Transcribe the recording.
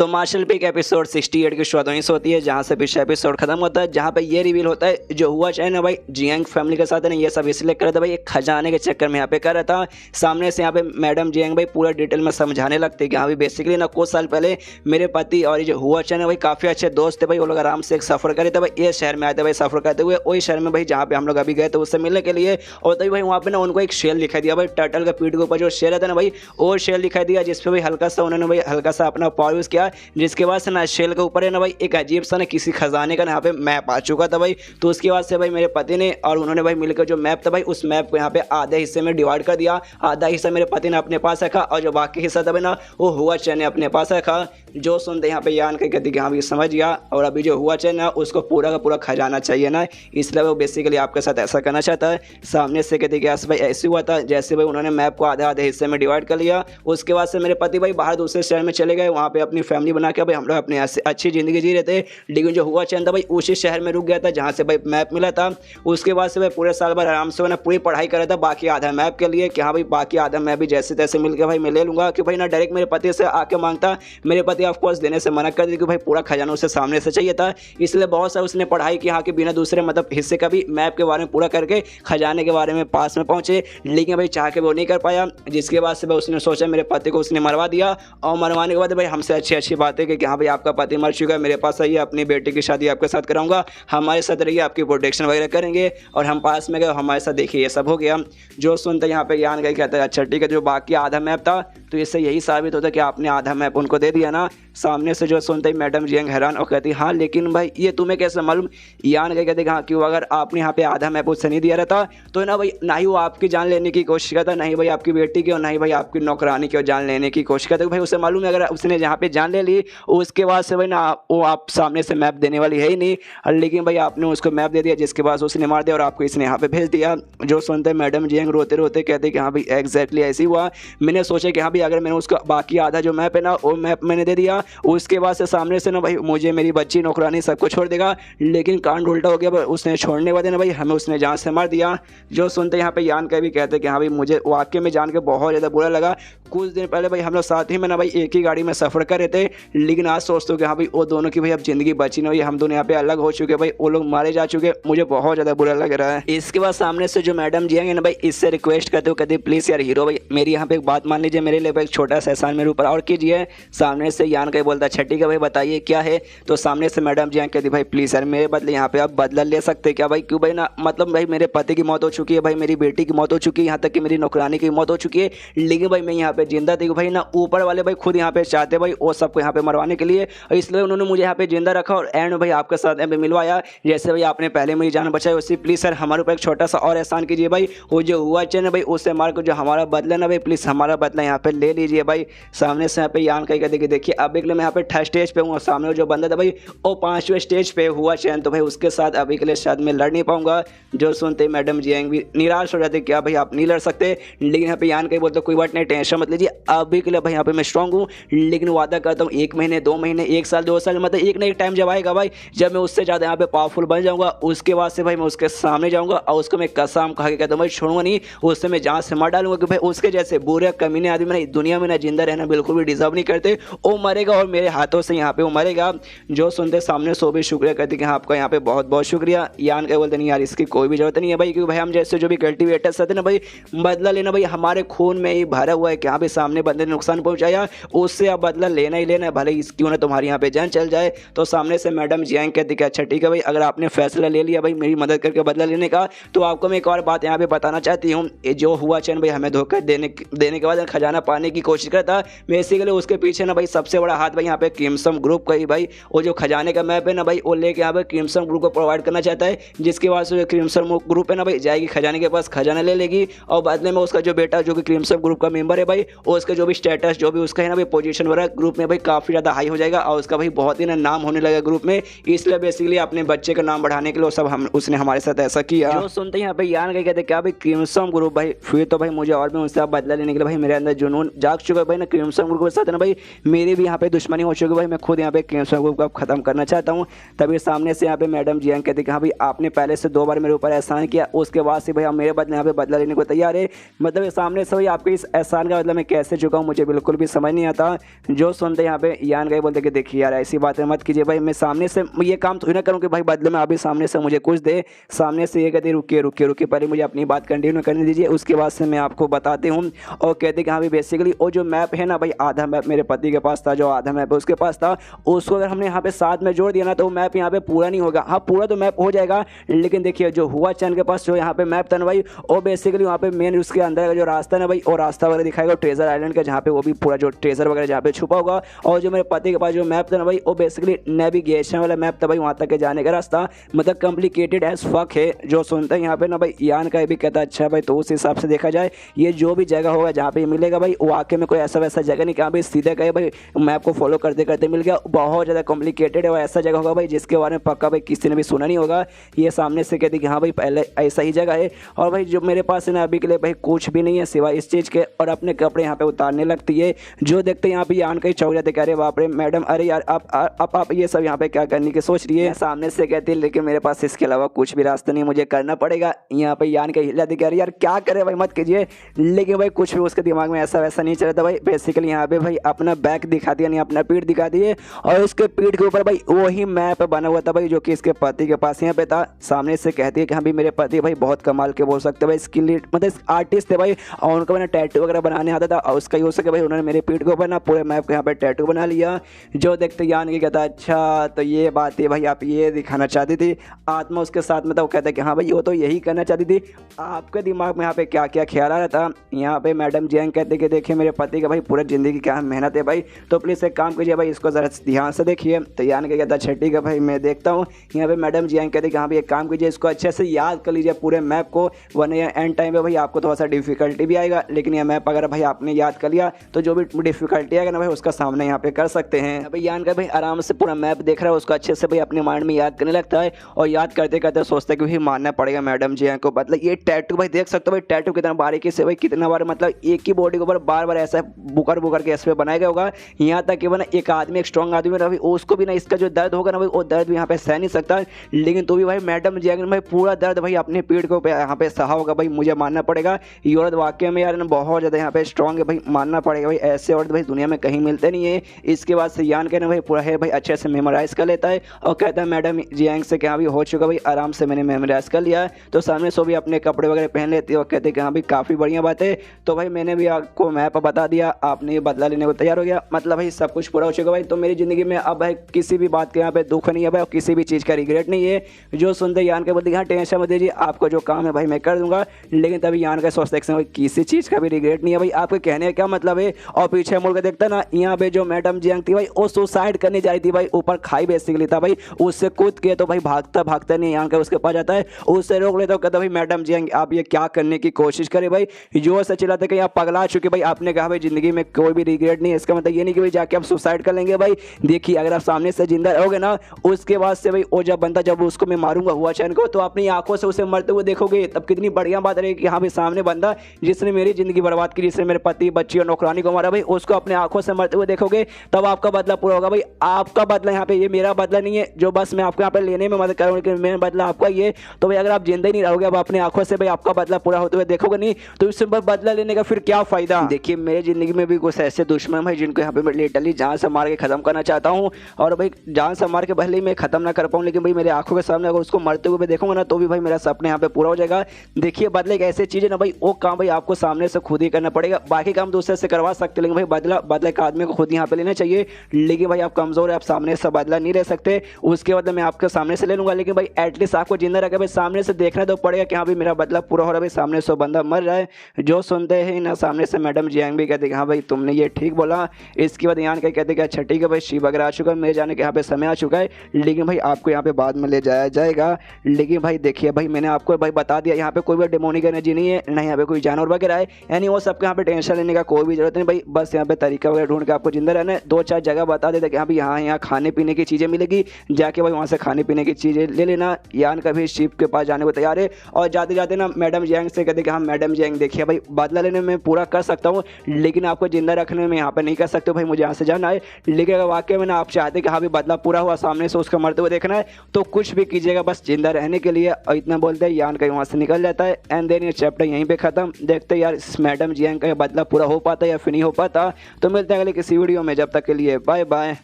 तो martial peak episode 68 की शुरुआत वहीं से होती है जहां से पिछला एपिसोड खत्म होता है, जहां पे ये रिवील होता है जो हुआ चाहे ना भाई जियांग फैमिली के साथ है ना, ये सब इसलिए कर रहा था भाई एक खजाने के चक्कर में यहाँ पे कर रहा था। सामने से यहाँ पे मैडम जियांग भाई पूरा डिटेल में समझाने लगते कि हाँ भाई बेसिकली ना कुछ साल पहले मेरे पति और ये जो हुआ चाहे ना भाई काफ़ी अच्छे दोस्त थे भाई, वो लोग आराम से एक सफ़र करे थे भाई, ये शहर में आए थे भाई सफ़र करते हुए, वही शहर में भाई जहाँ पे हम लोग अभी गए थे उससे मिलने के लिए। और तभी भाई वहाँ पे ना उनको एक शेर दिखाई दिया भाई, टर्टल के पीठ के ऊपर जो शेर था ना भाई, और शेर दिखाई दिया जिसपे भाई हल्का सा उन्होंने भाई हल्का सा अपना पावर यूज़ किया, जिसके बाद से ना शेल के ऊपर है ना भाई एक अजीब सा ना किसी खजाने का यहाँ पे मैप आ चुका था भाई। तो उसके बाद से भाई मेरे पति ने और उन्होंने भाई मिलकर जो मैप था भाई उस मैप को यहाँ पे आधे हिस्से में डिवाइड कर दिया, आधा हिस्सा मेरे पति ने अपने पास रखा और जो बाकी हिस्सा था भाई ना वो हुआ चैन ने अपने पास रखा। जो सुनते यहाँ पे यान कहती कि हाँ भी समझ गया, और अभी जो हुआ चैन ना उसको पूरा का पूरा खजाना चाहिए ना, इसलिए वो बेसिकली आपके साथ ऐसा करना चाहता है। सामने से कहती कि यस भाई ऐसे हुआ था, जैसे भाई उन्होंने मैप को आधे आधे हिस्से में डिवाइड कर लिया, उसके बाद से मेरे पति भाई बाहर दूसरे शहर में चले गए, वहाँ पे अपनी फैमिली बना के भाई हम लोग अपनी अच्छी ज़िंदगी जी रहे थे। लेकिन जो हुआ चैन था भाई उसी शहर में रुक गया था जहाँ से भाई मैप मिला था। उसके बाद से भाई पूरे साल भर आराम से ना पूरी पढ़ाई कर रहा था बाकी आधा मैप के लिए कि हाँ भाई बाकी आधा मैप भी जैसे तैसे मिल के भाई मैं ले लूँगा, कि भाई ना डायरेक्ट मेरे पति से आके मांगता, मेरे पति ऑफकोर्स देने से मना कर दी कि भाई पूरा खजाना उसे सामने से चाहिए था। इसलिए बहुत सारा उसने पढ़ाई की हाँ कि बिना दूसरे मतलब हिस्से का भी मैप के बारे में पूरा करके खजाने के बारे में पास में पहुंचे, लेकिन भाई चाह के वो नहीं कर पाया। जिसके बाद से भाई उसने सोचा मेरे पति को उसने मरवा दिया, और मरवाने के बाद भाई हमसे अच्छी अच्छी बातें कि हाँ भाई आपका पति मर चुका है, मेरे पास आइए, अपनी बेटी की शादी आपके साथ कराऊंगा, हमारे साथ रहिए, आपकी प्रोटेक्शन वगैरह करेंगे। और हम पास में गए, हमारे साथ देखिए ये सब हो गया। जो सुनते यहाँ पे यान गए कहते हैं अच्छा ठीक है, जो बाकी आधा मैप था तो इससे यही साबित होता कि आपने आधा मैप उनको दे दिया ना। सामने से जो सुनते ही मैडम जियांग हैरान और कहती हाँ लेकिन भाई ये तुम्हें कैसे मालूम। यान गए कहते हाँ क्यों, अगर आपने यहाँ पे आधा मैप उससे नहीं दिया रहता तो ना भाई ना ही वो आपकी जान लेने की कोशिश करता, ना ही भाई आपकी बेटी की और ना ही भाई आपकी नौकरानी की जान लेने की कोशिश करता। भाई उसे मालूम है अगर उसने जहाँ पे जान ले ली उसके बाद से भाई ना वो आप सामने से मैप देने वाली है ही नहीं, लेकिन भाई आपने उसको मैप दे दिया जिसके बाद उसने मार दिया और आपको इसने यहाँ पे भेज दिया। जो सुनते मैडम जियांग रोते रोते कहते कि हाँ भाई एग्जैक्टली ऐसे ही हुआ। मैंने सोचा कि हाँ भाई अगर मैंने उसको बाकी आधा जो मैप है ना वो मैप मैंने दे दिया, उसके बाद से सामने से ना भाई मुझे मेरी बच्ची नौकरानी सबको छोड़ देगा, लेकिन कांड उल्टा हो गया, उसने छोड़ने वाले ना भाई हमें उसने जान से मार दिया। जो सुनते यहाँ पे यान का भी कहते कि हाँ भाई मुझे वाकई में जान के बहुत ज़्यादा बुरा लगा। कुछ दिन पहले भाई हम लोग साथ ही में ना भाई एक ही गाड़ी में सफ़र कर रहे थे, लेकिन आज सोचते हो कि हाँ भाई वो दोनों की भाई अब ज़िंदगी बची नहीं हुई, हम दोनों यहाँ पे अलग हो चुके, भाई वो लोग मारे जा चुके, मुझे बहुत ज़्यादा बुरा लग रहा है। इसके बाद सामने से जो मैडम जी हैं ना भाई इससे रिक्वेस्ट करते हो, कहते प्लीज़ यार हीरो भाई मेरी यहाँ पे एक बात मान लीजिए, मेरे लिए एक छोटा सा एहसान मेरे ऊपर और कीजिए। सामने से यान का बोलता अच्छा ठीक है भाई बताइए क्या है। तो सामने से मैडम जी कहती भाई प्लीज़ यार मेरे बदले यहाँ पे आप बदला ले सकते क्या भाई, क्यों भाई ना मतलब भाई मेरे पति की मौत हो चुकी है, भाई मेरी बेटी की मौत हो चुकी है, यहाँ तक कि मेरी नौकरानी की मौत हो चुकी है, लेकिन भाई मैं यहाँ पे जिंदा थी भाई ना ऊपर वाले भाई खुद यहाँ पे चाहते भाई वो सबको यहाँ पे मरवाने के लिए, इसलिए उन्होंने मुझे यहाँ पे जिंदा रखा और एंड भाई आपके साथ यहाँ पे मिलवाया। जैसे भाई आपने पहले मेरी जान बचाई उसी प्लीज़ सर हमारे ऊपर एक छोटा सा और एहसान कीजिए भाई, वो जो हुआ चैन भाई उससे मार को जो हमारा बदला ना भाई प्लीज़ हमारा बदला यहाँ पे ले लीजिए भाई। सामने से यहाँ पे यान कही कहते कि देखिए अभी के लिए मैं यहाँ पे थर्ड स्टेज पे हूँ, सामने जो बंदा था भाई वो 5वें स्टेज पे हुआ चैन, तो भाई उसके साथ अभी के लिए शायद मैं लड़ नहीं पाऊंगा। जो सुनते मैडम जियांग भी निराश हो जाते क्या भाई आप नहीं लड़ सकते, लेकिन यहाँ पे यान कही बोलते कोई बात नहीं टेंशन मत लीजिए, अभी के लिए भाई यहाँ पे मैं स्ट्रांग हूँ, लेकिन वादा करता हूँ 1 महीने 2 महीने 1 साल 2 साल मतलब एक ना एक टाइम जब आएगा भाई जब मैं उससे ज़्यादा यहाँ पे पावरफुल बन जाऊँगा, उसके बाद से भाई मैं उसके सामने जाऊँगा और उसको मैं कसम खा के कहता हूँ भाई छोड़ूंगा नहीं, उससे मैं जान से मार डालूंगा कि भाई उसके जैसे बुरे कमीने आदमी ना दुनिया में ना जिंदा रहना बिल्कुल भी डिजर्व नहीं करते, वो मरेगा और मेरे हाथों से यहाँ पे वो मरेगा। जो सुनते सामने सो भी शुक्रिया कहते कि हाँ आपका यहाँ पे बहुत बहुत शुक्रिया। यान क्या बोलते नहीं यार इसकी कोई भी जरूरत नहीं है भाई, क्योंकि भाई हम जैसे जो भी कल्टिवेटर्स आते ना भाई बदला लेना भाई हमारे खून में ही भरा हुआ है कि हाँ भाई सामने बंदे ने नुकसान पहुँचाया उससे अब बदला लेना ही लेना है, भले ही क्यों ना तुम्हारी यहाँ पे जान चल जाए। तो सामने से मैडम जियांग कहती कि अच्छा ठीक है भाई अगर आपने फैसला ले लिया भाई मेरी मदद करके बदला लेने का, तो आपको मैं एक और बात यहाँ पे बताना चाहती हूँ, जो हुआ चैन भाई हमें धोखा देने के बाद खजाना पाने की कोशिश करता, बेसिकली उसके पीछे ना भाई सबसे बड़ा हाथ भाई यहाँ पे क्रिम्सन ग्रुप का ही भाई, वो जो खजाने का मैप है ना भाई वो लेके यहाँ पे क्रिम्सन ग्रुप को प्रोवाइड करना चाहता है, जिसके बाद से जो क्रिम्सन ग्रुप है ना भाई जाएगी खजाने के पास खजाना ले लेगी और बदले में उसका जो बेटा जो कि क्रिम्सन ग्रुप का मेंबर है भाई उसका जो भी स्टेटस जो भी उसका है ना भाई पोजीशन वगैरह ग्रुप में भाई काफ़ी ज़्यादा हाई हो जाएगा और उसका भाई बहुत ही ना नाम होने लगेगा ग्रुप में, इसलिए बेसिकली अपने बच्चे का नाम बढ़ाने के लिए सब हम उसने हमारे साथ ऐसा किया। जो सुनते हैं यहाँ पे यान कही कहते क्या भाई क्रिम्सन ग्रुप भाई फिर तो भाई मुझे और भी उनसे बदला लेने के लिए भाई मेरे अंदर जुनून जाग चुका है भाई ना क्रिम्सन ग्रुप के साथ ना भाई मेरी भी यहाँ पे दुश्मनी हो चुकी है भाई। मैं खुद यहाँ पे क्रिम्सन ग्रुप को खत्म करना चाहता हूँ। तभी सामने से यहाँ पे मैडम जियांग कहती कि हाँ भाई आपने पहले से 2 बार मेरे ऊपर एहसान किया, उसके बाद से भाई आप मेरे बदले यहाँ पे बदला लेने को तैयार है। मतलब सामने से भाई आपके इस एहसान का मतलब मैं कैसे चुका हूँ मुझे बिल्कुल भी समझ नहीं आता। जो सुनते यहाँ पे यान गए बोलते कि देखिए यार ऐसी बातें मत कीजिए भाई, मैं सामने से ये काम थोड़ी ना करूँ कि भाई बदले में अभी सामने से मुझे कुछ दे। सामने से ये कहते रुकिए रुकिए रुकिए पहले मुझे अपनी बात कंटिन्यू करने दीजिए, उसके बाद से मैं आपको बताती हूँ। और कहते कि हाँ भाई बेसिकली वो जो मैप है ना भाई, आधा मैप मेरे पति के पास था, जो आधा मैप है उसके पास था, उसको अगर हमने यहाँ पे साथ में जोड़ दिया ना तो वो मैप यहाँ पे पूरा नहीं होगा। हाँ पूरा तो मैप हो जाएगा, लेकिन देखिए जो हुआ चैन के पास जो यहाँ पे मैप था ना भाई, वो बेसिकली वहाँ पे मेन उसके अंदर का जो रास्ता ना भाई, वो रास्ता वगैरह दिखाएगा ट्रेजर आइलैंड का, जहाँ पे वो भी पूरा जो ट्रेजर वगैरह जहाँ पे छुपा होगा। और जो मेरे पति के पास जो मैप था ना भाई, वो बेसिकली नेविगेशन वाला मैप था भाई, वहाँ तक के जाने का रास्ता मतलब कॉम्प्लिकेटेड एज फक है। जो सुनते हैं यहाँ पे ना भाई यान का भी कहता है अच्छा भाई, तो उस हिसाब से देखा जाए ये जो भी जगह होगा जहाँ पे मिलेगा भाई, वाकई में कोई ऐसा वैसा जगह नहीं कि हाँ भाई सीधे कहे भाई मैप को फॉलो करते करते मिल गया। बहुत ज़्यादा कॉम्प्लिकेटेड है, वो ऐसा जगह होगा भाई जिसके बारे में पक्का भाई किसी ने भी सुना नहीं होगा। ये सामने से कहती कि हाँ भाई पहले ऐसा ही जगह है। और भाई जो मेरे पास है ना अभी के लिए भाई कुछ भी नहीं है सिवाय इस चीज़ के, और अपने कपड़े यहाँ पे उतारने लगती है। जो देखते हैं यहाँ पे यान कहीं चौक जाते, कह रहे बाप रे मैडम, अरे यार आप ये सब यहाँ पे क्या करने की सोच रही है। सामने से कहती है लेकिन मेरे पास इसके अलावा कुछ भी रास्ता नहीं, मुझे करना पड़ेगा। यहाँ पे यान का हिला कह रही यार क्या करे भाई मत कीजिए, लेकिन भाई कुछ भी उसके दिमाग में ऐसा वैसा नहीं चल रहा था भाई। बेसिकली यहाँ पे भाई अपना बैक दिखा दिया, नहीं अपना पीठ दिखा दिए, और उसके पीठ के ऊपर भाई वही मैप बना हुआ था भाई जो कि इसके पति के पास यहाँ पे था। सामने से कहती है कि हाँ भाई मेरे पति भाई बहुत कमाल के बोल सकते भाई, स्किल मतलब आर्टिस्ट थे भाई, और उनको मैंने टैटू वगैरह बनाने आता था, और उसका ही हो सके भाई उन्होंने मेरे पीठ के ऊपर ना पूरे मैप को यहाँ पे टैटू बना लिया। जो देखते यान की कहता अच्छा तो ये बात है भाई, आप ये दिखाना चाहती थी। आत्मा उसके साथ में था, वो कहता है कि हाँ भाई वो तो यही करना चाहती थी, आपके दिमाग में यहाँ पे क्या क्या ख्याल आ रहा था। यहाँ पे मैडम जियांग कहते कि देखिए मेरे पति का भाई पूरा ज़िंदगी क्या मेहनत है भाई, तो प्लीज़ एक काम कीजिए भाई इसको ज़रा ध्यान से देखिए। तो यान के कहता अच्छा ठीक है भाई मैं देखता हूँ। यहाँ पे मैडम जियांग कहते कि हाँ भाई एक काम कीजिए इसको अच्छे से याद कर लीजिए पूरे मैप को, वरना एंड टाइम पे भाई आपको थोड़ा सा डिफिकल्टी भी आएगा। लेकिन यह मैप अगर भाई आपने याद कर लिया तो जो भी डिफिकल्टी आएगा ना भाई उसका सामना यहाँ पे कर सकते हैं। भाई यान का भाई आराम से पूरा मैप देख रहा है, उसको अच्छे से भाई अपने माइंड में याद करने लगता है, और याद करते करते सोचता है कि भाई मानना पड़ेगा मैडम जियांग को। मतलब ये टैटू भाई देख सकते हो भाई, टैटू कितना बारीकी से भाई कितना बार मतलब एक ही बॉडी के ऊपर बार बार ऐसा बुकर के ऐसे बनाया गया होगा। यहाँ तक कि ना एक आदमी एक स्ट्रॉन्ग आदमी ना भाई उसको भी ना इसका जो दर्द होगा ना भाई वो दर्द भी यहाँ पे सह नहीं सकता, लेकिन तो भी भाई मैडम जियांग ने भाई पूरा दर्द भाई अपने पीठ को यहाँ पे सहा होगा भाई। मुझे मानना पड़ेगा ये औरत वाकई में यार बहुत ज़्यादा यहाँ पे स्ट्रॉन्ग है भाई, मानना पड़ेगा भाई, ऐसे औरत भाई दुनिया में कहीं मिलते नहीं है। इसके बाद से यान कहना भाई पूरा है भाई अच्छे से मेमोराइज कर लेता है, और कहता है मैडम जियांग से कि हाँ भाई हो चुका भाई आराम से मैंने मेमोराइज कर लिया। तो सामने से भी अपने कपड़े वगैरह पहन लेती है और कहते कि हाँ भाई काफ़ी बढ़िया बात है, तो भाई मैंने भी आपको मैप बता दिया, आपने ये बदला लेने को तैयार हो गया, मतलब भाई सब कुछ पूरा हो चुका भाई। तो मेरी ज़िंदगी में अब भाई किसी भी बात के यहाँ पे दुख नहीं है भाई, और किसी भी चीज़ का रिग्रेट नहीं है। जो सुनते यान के बोलते हाँ टेंशन मत दीजिए, आपको जो काम है भाई मैं कर दूंगा। लेकिन तभी यान का सोचते भाई किसी चीज़ का भी रिग्रेट नहीं है भाई, आपके कहने का क्या मतलब है। और पीछे मुड़ के देखता ना यहाँ पे जो मैडम जियांग थी भाई वो सुसाइड करने जा रही थी भाई, ऊपर खाई बेसिकली था भाई, उससे कूद के तो भाई भागता भागता नहीं यान का उसके पास जाता है, उससे रोक लेता कहता भाई मैडम जियांग आप ये क्या करने की कोशिश करें भाई। जो से चिल्लाते कि आप पगला चुके भाई, आपने कहा भाई जिंदगी में कोई भी रिग्रेट नहीं है, इसका मतलब ये नहीं कि भाई जाके आप सुसाइड कर लेंगे भाई। देखिए अगर आप सामने से जिंदा रहोगे ना उसके बाद से भाई वो जब उसको मैं मारूंगा हुआ चैन को, तो अपनी आंखों से उसे मरते हुए देखोगे, तब कितनी बढ़िया बात रहेगी कि हाँ भाई सामने बंदा जिसने मेरी जिंदगी बर्बाद की, जिसने मेरे पति बच्ची और नौकरानी को मारा भाई, उसको अपने आंखों से मरते हुए देखोगे, तब आपका बदला पूरा होगा भाई। आपका बदला यहाँ पे, ये मेरा बदला नहीं है जो बस मैं आपको यहाँ पे लेने में मदद कर रहा हूँ, लेकिन मेरा बदला आपका ये। तो भाई अगर आप जिंदा ही नहीं रहोगे अब अपनी आंखों से भाई आपका बदला पूरा होते हुए देखोगे नहीं, तो इससे बदला लेने का फिर क्या फायदा। देखिए मेरी जिंदगी में भी कुछ ऐसे दुश्मन भाई जिनको यहाँ पे लिटरली जान से मार के खत्म करना चाहता हूँ, और भाई जान से मार के भले ही मैं खत्म ना कर पाऊँ, लेकिन भाई मेरे आंखों के सामने अगर उसको मरते हुए देखूंगा ना तो भी भाई मेरा सपने यहाँ पे पूरा हो जाएगा। देखिए बदले एक ऐसी चीज है ना भाई, वो काम भाई आपको सामने से खुद ही करना पड़ेगा, बाकी काम दूसरे से करवा सकते, लेकिन भाई बदला एक आदमी को खुद यहाँ पे लेना चाहिए। लेकिन भाई आप कमजोर है, आप सामने से बदला नहीं ले सकते, उसके बदले मैं आपके सामने से ले लूंगा, लेकिन भाई एटलीस्ट आपको जिंदा रखे भाई सामने से देखना तो पड़ेगा कि हाँ भाई मेरा बदला पूरा हो रहा है भाई, सामने से बंदा मर रहा है। जो सुनते हैं ना सामने से मैडम जियांग भी कहते हाँ भाई तुमने ये ठीक बोला। इसके बाद यान के कहते कि अच्छा ठीक है भाई शिव वगैरह आ चुका है, मेरे जाने के यहाँ पे समय आ चुका है, लेकिन भाई आपको यहाँ पे बाद में ले जाया जाएगा। लेकिन भाई देखिए भाई मैंने आपको भाई बता दिया यहाँ पे कोई भी डेमोनिक एनर्जी नहीं है, ना यहाँ पे कोई जानवर वगैरह है, यानी वो सबके यहाँ पे टेंशन लेने का कोई भी जरूरत नहीं भाई, बस यहाँ पे तरीका वगैरह ढूंढ के आपको जिंदा रहना है। 2-4 जगह बता देते कि हाँ भाई यहाँ खाने पीने की चीज़ें मिलेगी, जाके भाई वहाँ से खाने पीने की चीज़ें ले लेना। यान का भी शिव के पास जाने को तैयार है, और जाते जाते ना मैडम जियांग से कहते कि हाँ मैडम जियांग देखिए भाई बदला लेने में पूरा कर सकता हूँ, लेकिन आपको जिंदा रखने में यहाँ पर नहीं कर सकते भाई, मुझे यहाँ से जाना है। लेकिन अगर वाकई में ना आप चाहते हैं कि हाँ भी बदला पूरा हुआ, सामने से उसका मरते हुए देखना है, तो कुछ भी कीजिएगा बस जिंदा रहने के लिए। और इतना बोलते हैं यान कहीं वहाँ से निकल जाता है एंड देन ये चैप्टर यहीं पे खत्म। देखते हैं यार इस मैडम जियांग का बदला पूरा हो पाता है या फिर नहीं हो पाता। तो मिलते हैं अगले किसी वीडियो में, जब तक के लिए बाय बाय।